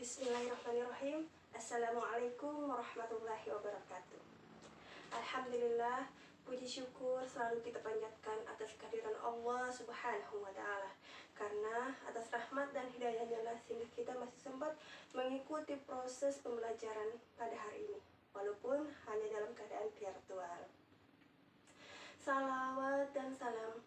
Bismillahirrahmanirrahim. Assalamualaikum warahmatullahi wabarakatuh. Alhamdulillah, puji syukur selalu kita panjatkan atas kehadiran Allah Subhanahu wa Ta'ala. Karena atas rahmat dan hidayahnya lah sehingga kita masih sempat mengikuti proses pembelajaran pada hari ini, walaupun hanya dalam keadaan virtual. Salawat dan salam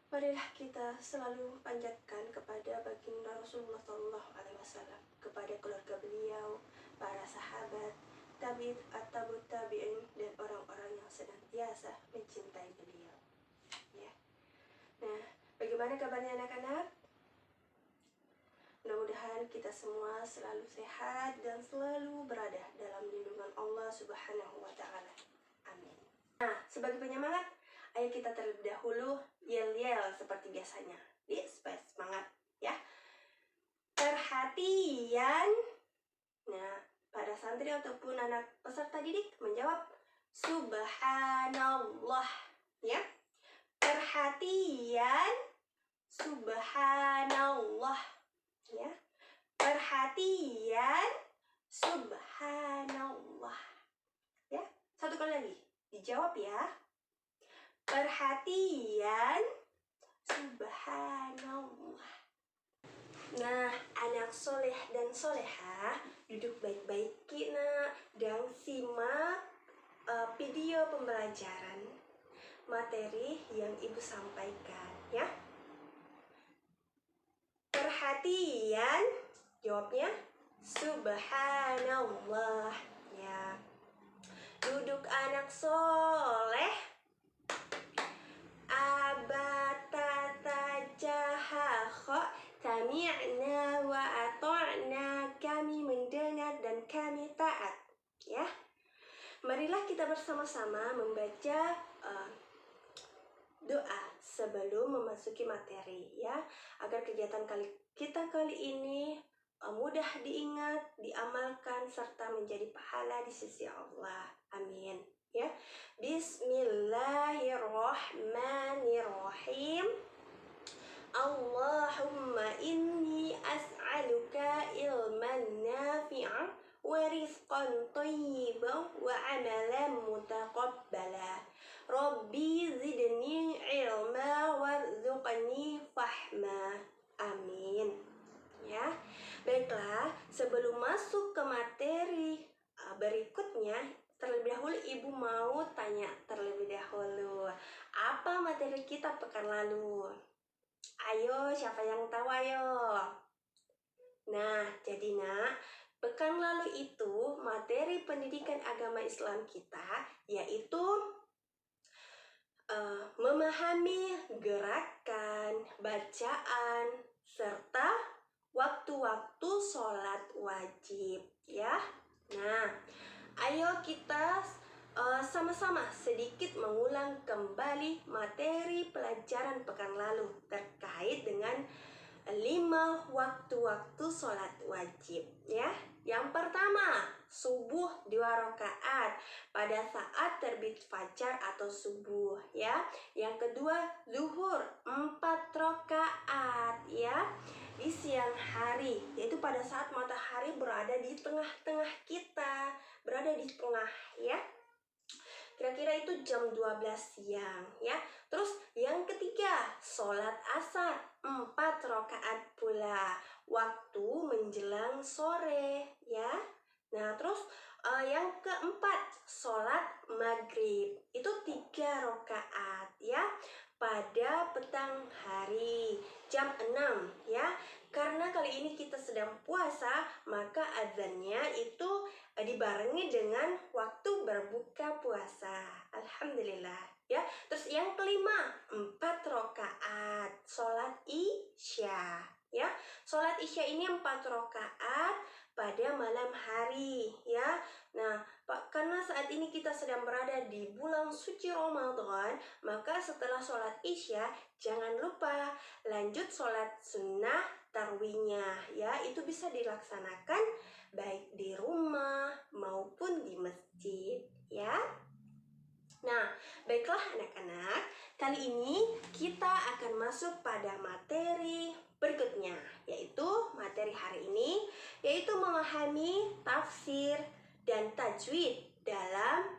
marilah kita selalu panjatkan kepada baginda Rasulullah SAW, kepada keluarga beliau, para sahabat, tabi'in atau tabi'in, dan orang-orang yang senantiasa mencintai beliau. Ya. Nah, bagaimana kabarnya anak-anak? Mudah-mudahan kita semua selalu sehat dan selalu berada dalam lindungan Allah Subhanahu wa Ta'ala. Amin. Nah, sebagai penyemangat, ayo kita terlebih dahulu yel-yel seperti biasanya. Supaya semangat ya. Perhatian. Nah, para santri ataupun anak peserta didik menjawab Subhanallah ya. Perhatian. Subhanallah ya. Perhatian. Subhanallah ya. Satu kali lagi dijawab ya. Perhatian. Subhanallah. Nah, anak soleh dan soleha, duduk baik-baik kina dan simak video pembelajaran materi yang ibu sampaikan ya. Perhatian, jawabnya Subhanallah ya. Duduk anak soleh, sami'na wa ata'na, kami mendengar dan kami taat ya. Marilah kita bersama-sama membaca doa sebelum memasuki materi ya, agar kegiatan kita kali ini mudah diingat, diamalkan, serta menjadi pahala di sisi Allah. Amin ya. Bismillahirrahmanirrahim. Allahumma inni as'aluka ilman nafi'an wa rizqan thayyiban wa amalan mutaqabbala. Rabbi zidni ilma warzuqni fahma. Amin. Ya. Baiklah, sebelum masuk ke materi berikutnya, terlebih dahulu ibu mau tanya terlebih dahulu, apa materi kita pekan lalu? Ayo, siapa yang tahu ayo? Nah, jadi nak, pekan lalu itu materi pendidikan agama Islam kita yaitu memahami gerakan, bacaan, serta waktu-waktu sholat wajib ya. Nah, ayo kita sama-sama sedikit mengulang kembali materi pelajaran pekan lalu terkait dengan 5 waktu-waktu sholat wajib ya. Yang pertama, subuh 2 rakaat pada saat terbit fajar atau subuh ya. Yang kedua, zuhur 4 rakaat ya di siang hari, yaitu pada saat matahari berada di tengah-tengah kita, berada di tengah ya. Kira-kira itu jam 12 siang ya. Terus yang ketiga, sholat asar 4 rakaat pula, waktu menjelang sore ya. Nah, terus yang keempat, sholat maghrib itu 3 rakaat ya, pada petang hari jam 6 ya. Karena kali ini kita sedang puasa, maka azannya itu dibarengi dengan waktu berbuka puasa. Alhamdulillah ya. Terus yang kelima, 4 rakaat sholat isya ya. Sholat isya ini 4 rakaat pada malam hari ya. Nah, karena saat ini kita sedang berada di bulan suci Ramadan, maka setelah sholat isya jangan lupa lanjut sholat sunnah tarwihnya ya. Itu bisa dilaksanakan baik di rumah maupun di masjid ya. Nah, baiklah anak-anak, kali ini kita akan masuk pada materi berikutnya, yaitu materi hari ini yaitu memahami tafsir dan tajwid dalam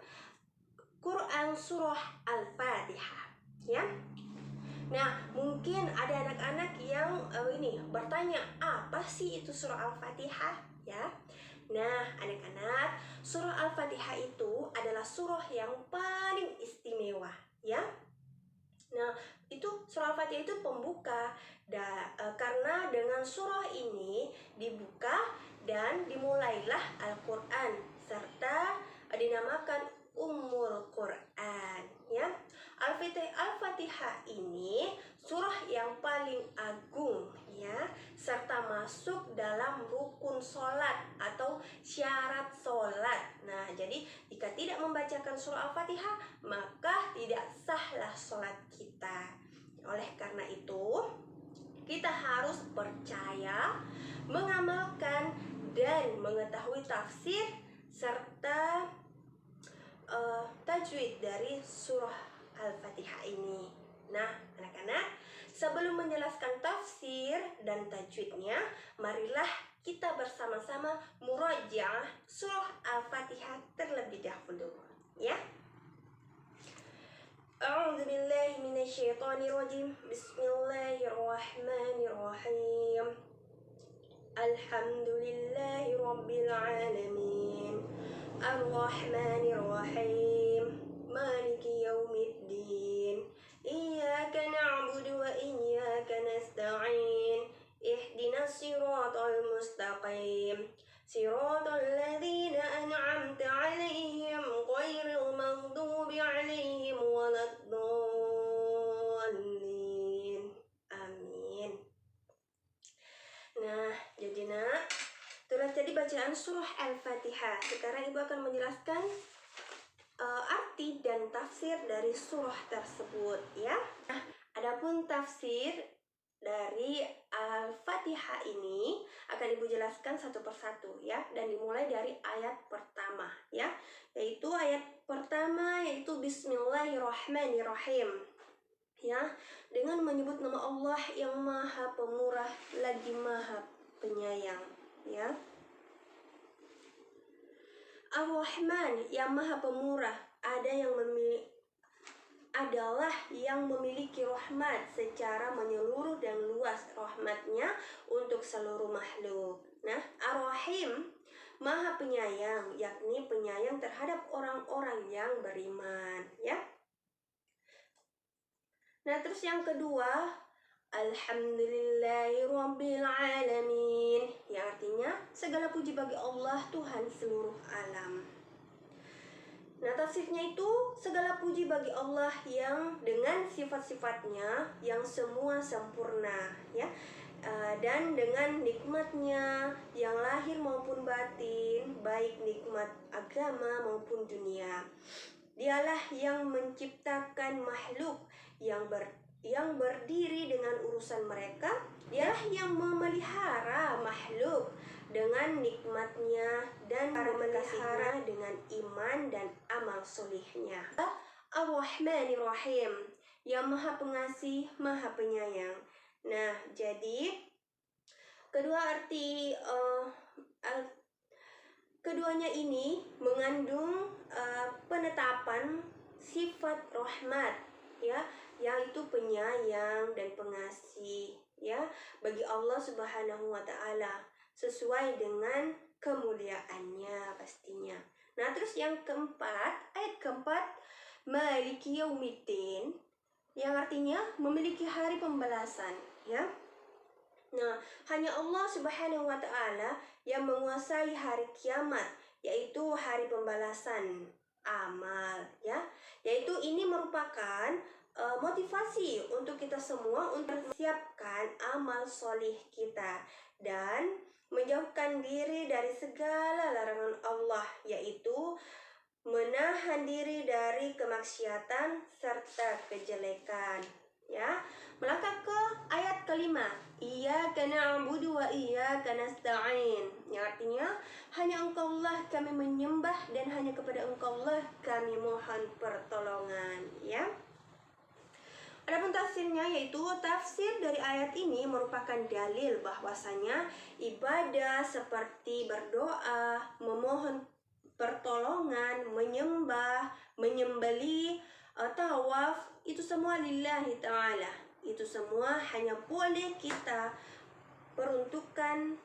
Quran surah Al-Fatihah, ya. Nah, mungkin ada anak-anak yang bertanya, apa sih itu surah Al-Fatihah, ya? Nah, anak-anak, surah Al-Fatihah itu adalah surah yang paling istimewa, ya. Nah, itu surah Al-Fatihah itu pembuka karena dengan surah ini dibuka dan dimulailah Al-Qur'an serta dinamakan Ummul Qur'an, ya. Al-Fatihah ini surah yang paling agung, ya, serta masuk dalam rukun sholat atau syarat sholat. Nah, jadi jika tidak membacakan surah Al-Fatihah, maka tidak sahlah sholat kita. Oleh karena itu, kita harus percaya, mengamalkan, dan mengetahui tafsir serta tajwid dari surah Al-Fatihah ini. Nah, anak-anak, sebelum menjelaskan tafsir dan tajwidnya, marilah kita bersama-sama murajaah surah Al-Fatihah terlebih dahulu, ya. A'udzu billahi minasyaitonir rajim. Bismillahirrahmanirrahim. Alhamdulillahi rabbil alamin. Ar-Rahmanir-Rahim. Maliki yaumiddin. Iyyaka na'budu wa iyyaka nasta'in. Ihdinas siratal mustaqim. Siratal ladzina an'amta 'alaihim ghairil maghdubi 'alaihim waladdallin. Amin. Nah, jadi nak, itulah tadi bacaan surah Al-Fatihah. Sekarang Ibu akan menjelaskan arti dan tafsir dari surah tersebut, ya. Nah, adapun tafsir dari Al-Fatihah ini akan Ibu jelaskan satu persatu, ya, dan dimulai dari ayat pertama, ya, yaitu ayat pertama yaitu Bismillahirrahmanirrahim, ya, dengan menyebut nama Allah yang Maha Pemurah lagi Maha Penyayang, ya. Ar-Rahman yang Maha Pemurah adalah yang memiliki rahmat secara menyeluruh dan luas, rahmatnya untuk seluruh makhluk. Nah, Ar-Rahim Maha Penyayang, yakni penyayang terhadap orang-orang yang beriman, ya. Nah, terus yang kedua, Alhamdulillahirabbil alamin, yang artinya segala puji bagi Allah Tuhan seluruh alam. Nah, tafsirnya itu segala puji bagi Allah yang dengan sifat-sifatnya yang semua sempurna, ya, dan dengan nikmatnya yang lahir maupun batin, baik nikmat agama maupun dunia. Dialah yang menciptakan makhluk yang berdiri dengan urusan mereka. Dialah yang memelihara makhluk dengan nikmatnya dan memelihara dengan iman dan amal solihnya. Ar-Rahmanir-Rahim, yang Maha Pengasih, Maha Penyayang. Nah, jadi keduanya ini mengandung penetapan sifat rahmat, ya, yaitu penyayang dan pengasih, ya, bagi Allah Subhanahu wa taala sesuai dengan kemuliaannya pastinya. Nah, terus yang keempat, ayat keempat, Maliki Yaumiddin, yang artinya memiliki hari pembalasan, ya. Nah, hanya Allah Subhanahu wa taala yang menguasai hari kiamat, yaitu hari pembalasan amal, ya. Yaitu ini merupakan motivasi untuk kita semua untuk mempersiapkan amal solih kita dan menjauhkan diri dari segala larangan Allah, yaitu menahan diri dari kemaksiatan serta kejelekan, ya. Melangkah ke ayat kelima, Iyyaka na'budu wa iyyaka nasta'in, yang artinya hanya Engkau lah kami menyembah dan hanya kepada Engkau lah kami mohon pertolongan, ya. Adapun tafsirnya yaitu tafsir dari ayat ini merupakan dalil bahwasanya ibadah seperti berdoa, memohon pertolongan, menyembah, menyembelih, tawaf, itu semua lillahi ta'ala. Itu semua hanya boleh kita peruntukan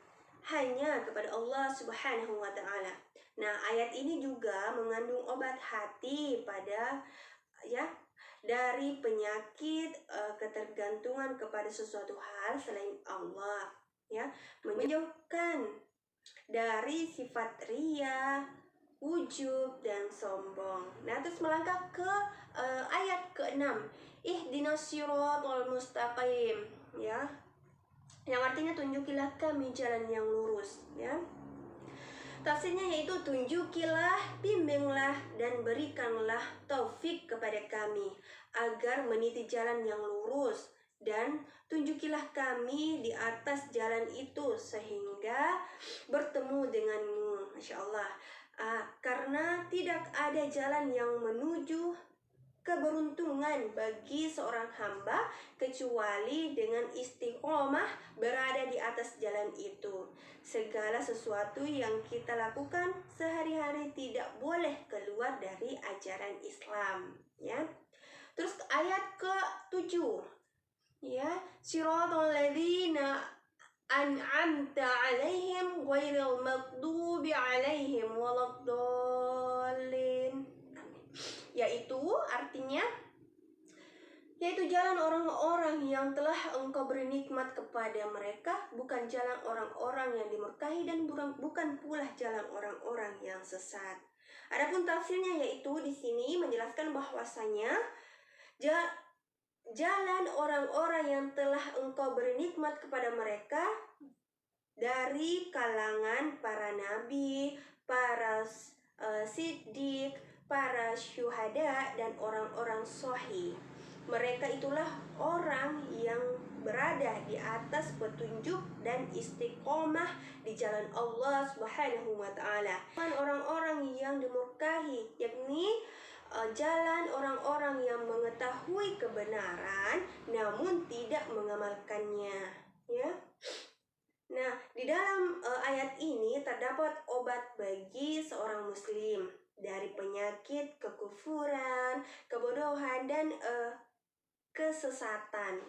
hanya kepada Allah Subhanahu wa taala. Nah, ayat ini juga mengandung obat hati pada dari penyakit ketergantungan kepada sesuatu hal selain Allah, menjauhkan dari sifat ria, ujub dan sombong. Nah, terus melangkah ke ayat ke-6. Ihdinas siratal mustaqim, yang artinya tunjukilah kami jalan yang lurus, Tafsirnya yaitu tunjukilah, bimbinglah, dan berikanlah taufik kepada kami agar meniti jalan yang lurus, dan tunjukilah kami di atas jalan itu sehingga bertemu denganmu. Masya Allah. Karena tidak ada jalan yang menuju keberuntungan bagi seorang hamba kecuali dengan istiqomah berada di atas jalan itu. Segala sesuatu yang kita lakukan sehari-hari tidak boleh keluar dari ajaran Islam, Terus ayat ke-7, Siratal ladzina an'amta 'alaihim ghairil maghdubi 'alaihim waladdallin. Yaitu jalan orang-orang yang telah engkau beri nikmat kepada mereka, bukan jalan orang-orang yang dimurkahi dan bukan pula jalan orang-orang yang sesat. Adapun tafsirnya yaitu di sini menjelaskan bahwasanya jalan orang-orang yang telah engkau beri nikmat kepada mereka dari kalangan para nabi, para siddiq, para syuhada, dan orang-orang sholih. Mereka itulah orang yang berada di atas petunjuk dan istiqomah di jalan Allah Subhanahu wa taala. Orang-orang yang dimurkahi yakni jalan orang-orang yang mengetahui kebenaran namun tidak mengamalkannya, Nah, di dalam ayat ini terdapat obat bagi seorang muslim dari penyakit kekufuran, kebodohan, dan kesesatan,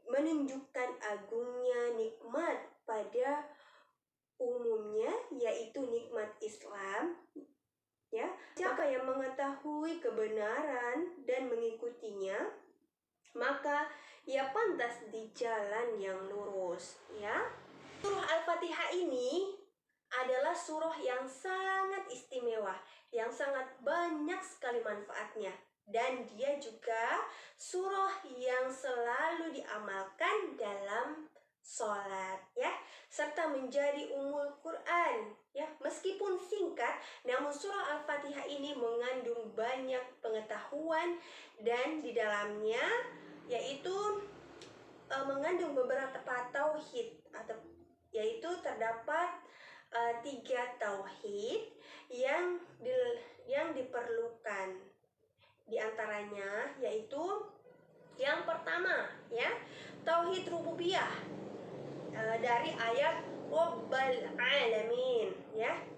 menunjukkan agungnya nikmat pada umumnya, yaitu nikmat Islam, Siapa yang mengetahui kebenaran dan mengikutinya, maka ia pantas di jalan yang lurus, Surah Al-Fatihah ini adalah surah yang sangat istimewa, yang sangat banyak sekali manfaatnya, dan dia juga surah yang selalu diamalkan dalam sholat, serta menjadi ummul Quran, Meskipun singkat, namun surah Al-Fatihah ini mengandung banyak pengetahuan, dan di dalamnya yaitu mengandung beberapa tauhid, yaitu terdapat 3 tauhid yang diperlukan. Di antaranya yaitu yang pertama, tauhid rububiyah dari ayat Rabbal Alamin,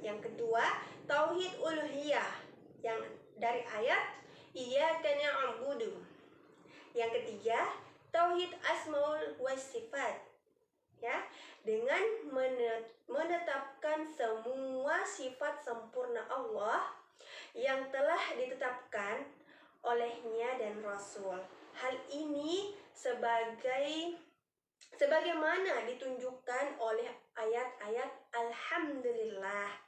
Yang kedua, tauhid uluhiyah yang dari ayat Iyyaka na'budu. Yang ketiga, tauhid asmaul wa sifat, dengan menetapkan semua sifat sempurna Allah yang telah ditetapkan olehnya dan Rasul. Hal ini sebagaimana ditunjukkan oleh ayat-ayat Alhamdulillah,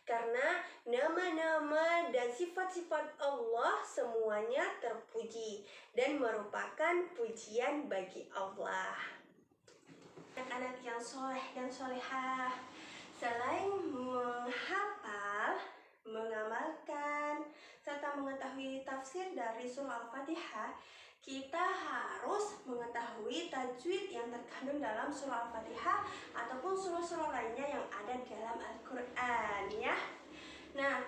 karena nama-nama dan sifat-sifat Allah semuanya terpuji dan merupakan pujian bagi Allah. Anak-anak yang soleh dan solehah, selain menghafal, mengamalkan, serta mengetahui tafsir dari surah Al-Fatihah, kita harus mengetahui tajwid yang terkandung dalam surah Al-Fatihah ataupun surah-surah lainnya yang ada dalam Al-Quran, Nah,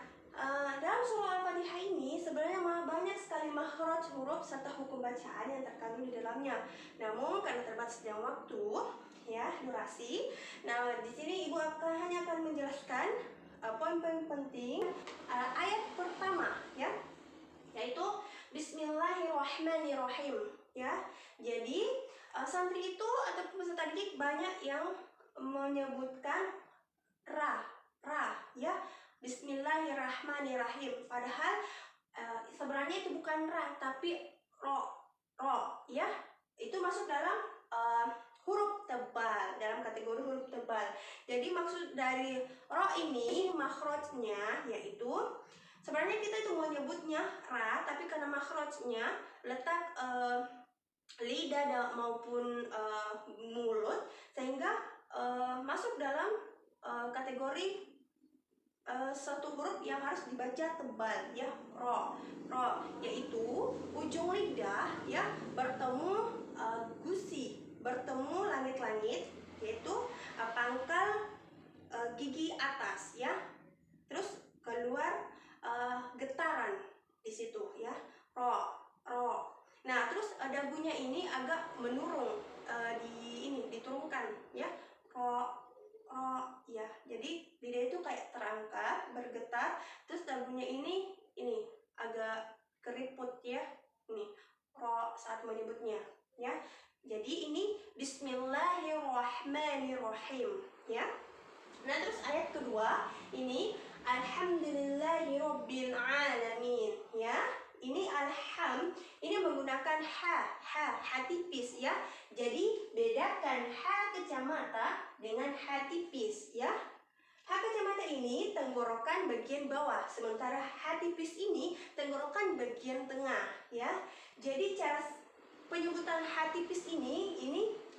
dalam surah Al-Fatihah ini sebenarnya banyak sekali makhraj huruf serta hukum bacaan yang terkandung di dalamnya. Namun karena terbatasnya waktu, ya, durasi. Nah, di sini Ibu hanya akan menjelaskan poin-poin penting ayat pertama, ya, yaitu Bismillahirrahmanirrahim, ya. Jadi santri itu atau peserta didik banyak yang menyebutkan ra, ya, Bismillahirrahmanirrahim. Padahal sebenarnya itu bukan ra, tapi ro, ya. Itu masuk dalam huruf tebal, dalam kategori huruf tebal. Jadi maksud dari ro ini makhrajnya yaitu sebenarnya kita itu mau nyebutnya ra, tapi karena makhrajnya letak lidah maupun mulut sehingga masuk dalam kategori satu huruf yang harus dibaca tebal, ya, ro, yaitu ujung lidah, ya, bertemu gusi, bertemu langit-langit, yaitu pangkal gigi atas, ya, terus keluar getaran di situ, ya, ro. Nah, terus dagunya ini agak menurun, diturunkan, ya, ro, ya. Jadi lidah itu kayak terangkat, bergetar, terus dagunya ini agak keriput, ya, ini ro saat menyebutnya, ya. Jadi ini Bismillahirrahmanirrahim, ya. Nah, terus ayat kedua ini Alhamdulillahirabbil alamin, ya. Ini alham, ini menggunakan ha tipis, ya. Jadi bedakan ha kacamata dengan ha tipis, ya. Ha kacamata ini tenggorokan bagian bawah, sementara ha tipis ini tenggorokan bagian tengah, ya. Jadi cara penyebutan ha tipis ini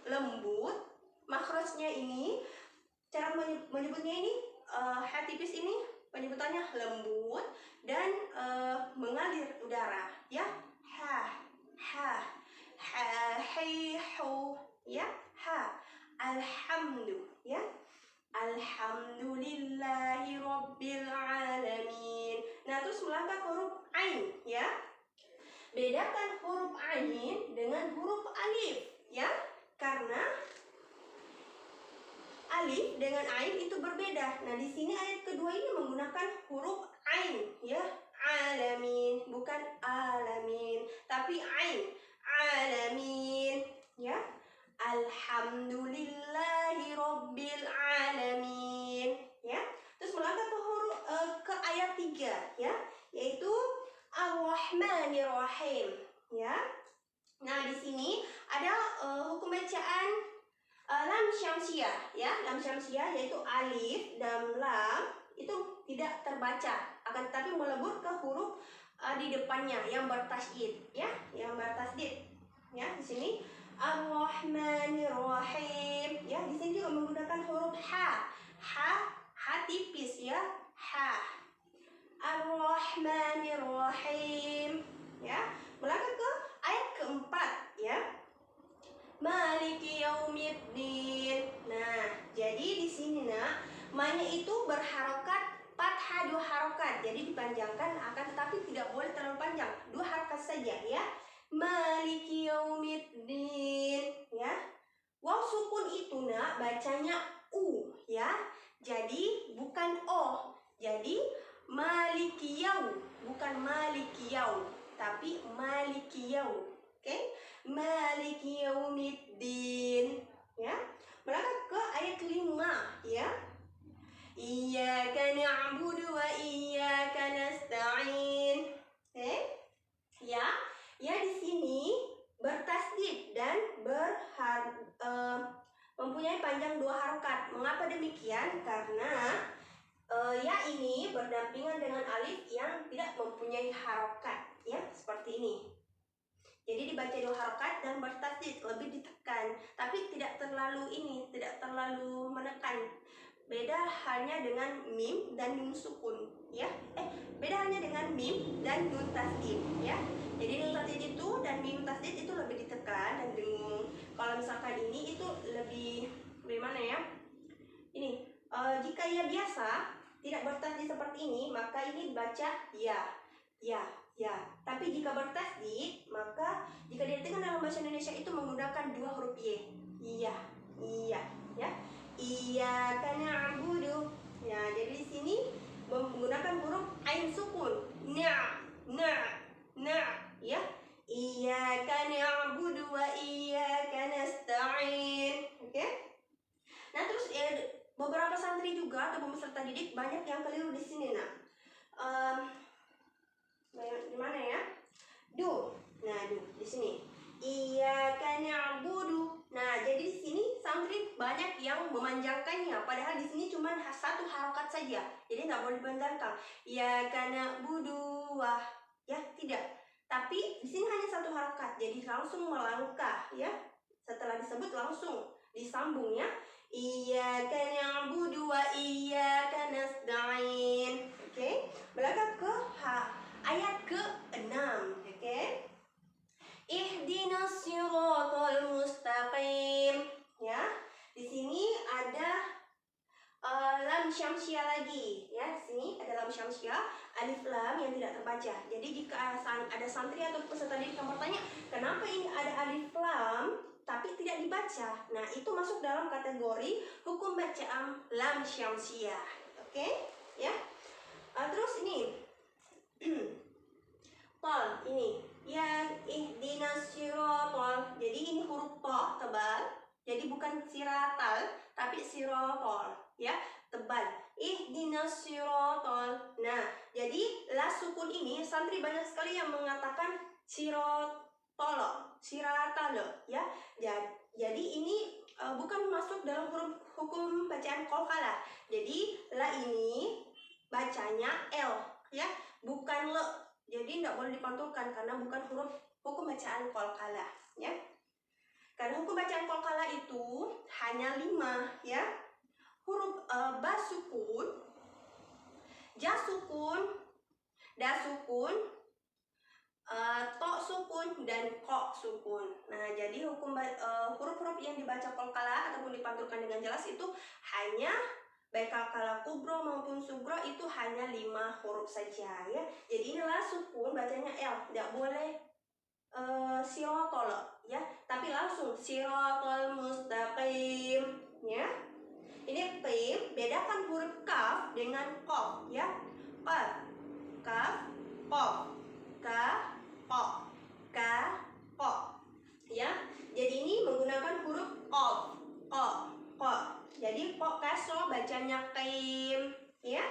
lembut, makhrajnya ini, cara menyebutnya ini ha tipis ini penyebutannya lembut dan mengalir udara, ya. Ha, hi, hu, ya. Ha. Alhamdu, ya. Alhamdulillahi rabbil alamin. Nah, terus melangkah ke huruf ain, ya. Bedakan huruf ain dengan huruf alif, ya. Karena alif dengan ain itu berbeda. Nah, di sini ayat kedua ini menggunakan huruf ain, ya. Alamin, bukan alamin, tapi ain. Alamin, ya. Alhamdulillahi rabbil alamin, ya. Terus melangkah ke huruf ke ayat 3, ya, yaitu Ar-Rahmanir-Rahim, ya. Nah, di sini ada hukum bacaan lam syamsiah, ya. Lam syamsiah yaitu alif dan lam itu tidak terbaca, akan tetapi melebur ke huruf di depannya yang bertasydid, ya, yang bertasydid, ya. Di sini Ar-Rahmanir-Rahim, ya. Di sini juga menggunakan huruf ha tipis, ya, ha. Ar-Rahmanir-Rahim, ya. Melangkah ke ayat keempat, ya. Maliki yaumiddin. Nah, jadi di sini, nak, ma-nya itu berharokat fathah 2 harokat. Jadi dipanjangkan, akan tetapi tidak boleh terlalu panjang. 2 harokat saja, ya. Maliki yaumiddin, ya. Waw sukun itu, nak, bacanya u, ya. Jadi bukan o. Jadi maliki yau, bukan maliki yau, tapi maliki yau. Oke? Maliki yaumiddin, ya. Melangkah ke ayat 5, ya. Iyyaka na'budu wa iyyaka nasta'in. Oke? Ya. Ya, di sini bertasydid dan mempunyai panjang 2 harokat. Mengapa demikian? Karena ya ini berdampingan dengan alif yang tidak mempunyai harokat, ya, seperti ini. Jadi dibaca 2 harokat dan bertasydid, lebih ditekan, tapi tidak terlalu menekan. Beda halnya dengan mim dan nun sukun, ya. Beda halnya dengan mim dan nun tasydid, ya. Jadi nun tasydid itu dan mim tasydid itu lebih ditekan dan dengung. Kalau misalkan ini itu lebih bagaimana, ya? Ini jika ya biasa tidak bertasydid seperti ini, maka ini baca ya, Ya, tapi jika bertasdid, maka jika diartikan dalam bahasa Indonesia itu menggunakan dua huruf Y. Iya, iya, ya. Iyyaka na'budu. Ya, jadi di sini menggunakan huruf ain sukun. Na, ya. Iyyaka na'budu wa iyyaka nasta'in. Oke? Nah, terus beberapa santri juga atau peserta didik banyak yang keliru di sini, nah. Di mana ya? Nah, di sini. Iyyaka na'budu. Nah, jadi di sini santri banyak yang memanjangkannya, padahal di sini cuma satu harokat saja. Jadi nggak boleh dipanjangkan. Iyyaka na'budu wah, ya tidak. Tapi di sini hanya satu harokat, jadi langsung melangkah, ya. Setelah disebut langsung disambung, ya. Iyyaka na'budu wa iyyaka nasta'in. Oke, melangkah ke ayat ke-6, oke? Ihdinas siratal mustaqim. Ya, di sini ada lam syamsiah lagi, ya. Sini ada lam syamsiah, alif lam yang tidak terbaca. Jadi jika ada santri atau peserta didik yang bertanya, kenapa ini ada alif lam tapi tidak dibaca? Nah, itu masuk dalam kategori hukum bacaan lam syamsiah. Oke? Ya. Terus ini tol ini yang ihdinas siratal. Jadi ini huruf to tebal. Jadi bukan siratal tapi sirotol, ya, tebal. Ihdinas siratal. Nah, jadi la sukun ini santri banyak sekali yang mengatakan sirotolo, siratalo, ya. Jadi ini bukan masuk dalam huruf hukum bacaan qalqalah. Jadi la ini bacanya L, ya, bukan le. Jadi tidak boleh dipantulkan karena bukan huruf hukum bacaan qalqalah, ya. Karena hukum bacaan qalqalah itu hanya 5, ya. Huruf ba sukun, ja sukun, da sukun, to sukun, dan ko sukun. Nah, jadi huruf-huruf yang dibaca qalqalah ataupun dipantulkan dengan jelas itu hanya baik qalqalah kubro maupun sugro itu hanya 5 huruf saja, ya. Jadi inilah sukun bacanya L, tidak boleh sirotol, ya, tapi langsung sirotol mustaqim, ya. Ini qim, bedakan huruf kaf dengan qaf, ya. Qaf, kaf, qaf, ka, qa, ka, qa, ya. Jadi ini menggunakan huruf qaf, qa. Jadi kok kasro bacanya qim, ya.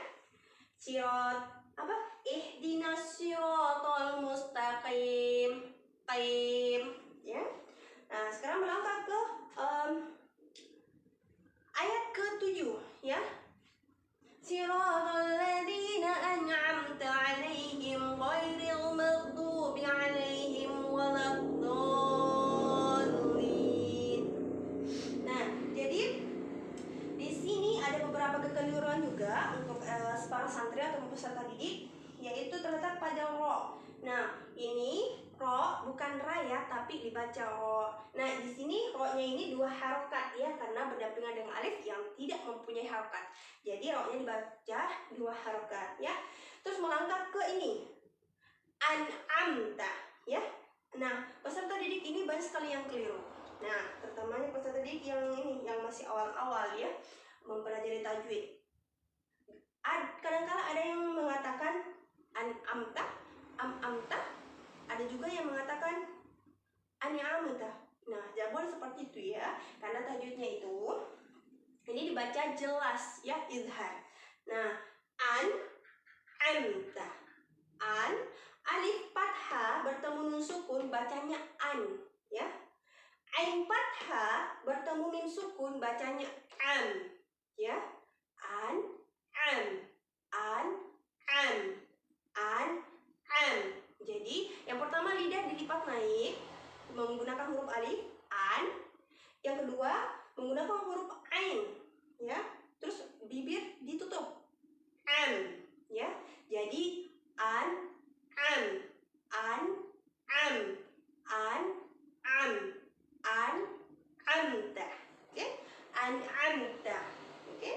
Sirot apa? Ihdinas siratal mustaqim, qim, ya. Nah, sekarang melangkah ke ayat ke-7, ya. Siratal ladzina an'amta 'alaihim ghairil maghdubi 'alaihim waladdallin. Nah, jadi di sini ada beberapa kekeliruan juga untuk para santri atau peserta didik, yaitu terletak pada ro. Nah, ini ro bukan ra, ya, tapi dibaca ro. Nah, di sini ro-nya ini 2 harokat, ya, karena berdampingan dengan alif yang tidak mempunyai harokat. Jadi ro-nya dibaca 2 harokat, ya. Terus melangkah ke ini an'amta, ya. Nah, peserta didik ini banyak sekali yang keliru. Nah, terutamanya peserta didik yang ini, yang masih awal-awal, ya, mempelajari tajwid. Kadang-kala ada yang mengatakan amta, ada juga yang mengatakan amta. Nah, jangan boleh seperti itu, ya, karena tajwidnya itu ini dibaca jelas, ya, izhar. Nah, amta, alif fathah bertemu nun sukun bacanya an, ya. Ain fathah bertemu mim sukun bacanya am, ya. Am. Jadi yang pertama lidah dilipat naik menggunakan huruf alif an. Yang kedua menggunakan huruf ain, ya. Terus bibir ditutup am, ya. Jadi am, amta, oke. An'amta, oke.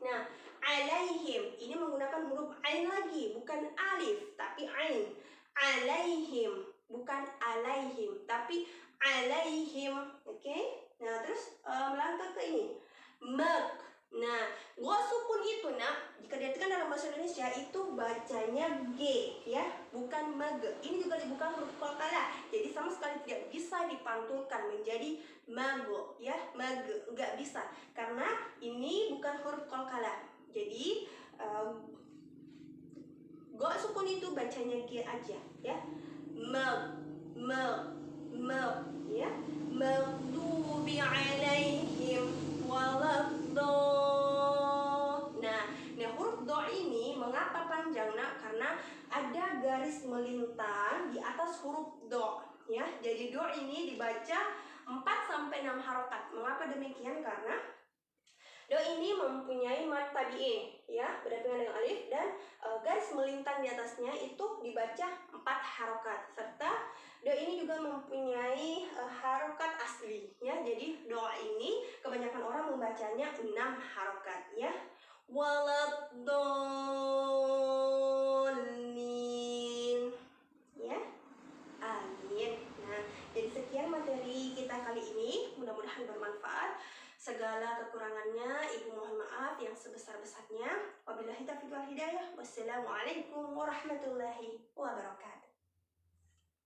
Nah, alaihim ini menggunakan huruf ain lagi, bukan alif tapi ain. alaihim, bukan alaihim, tapi alaihim. Oke? Nah, terus melangkah ke ini. Mek. Nah, gua sukun itu nak, jika diartikan dalam bahasa Indonesia itu bacanya G ya, bukan meg. Ini juga bukan huruf qalqalah. Jadi sama sekali tidak bisa dipantulkan menjadi mago ya, meg. Enggak bisa karena ini bukan huruf qalqalah. Jadi gua sukun itu bacanya G aja ya. Meg, meg ya. Maghdubi alaihim waladhdallin. Nah, huruf do ini mengapa panjang nak? Karena ada garis melintang di atas huruf do ya. Jadi do ini dibaca 4 sampai 6 harokat. Mengapa demikian? Karena do ini mempunyai mad tabi'in ya, berdampingan dengan alif, dan garis melintang di atasnya itu dibaca 4 harokat, serta do ini juga mempunyai harokat asli ya. Jadi do ini kebanyakan orang membacanya 6 harokat ya. Waladdallin ya. Amin. Nah, jadi sekian materi kita kali ini, mudah-mudahan bermanfaat. Segala kekurangannya Ibu mohon maaf yang sebesar-besarnya. Wabillahi taufiq wal hidayah. Wassalamualaikum warahmatullahi wabarakatuh.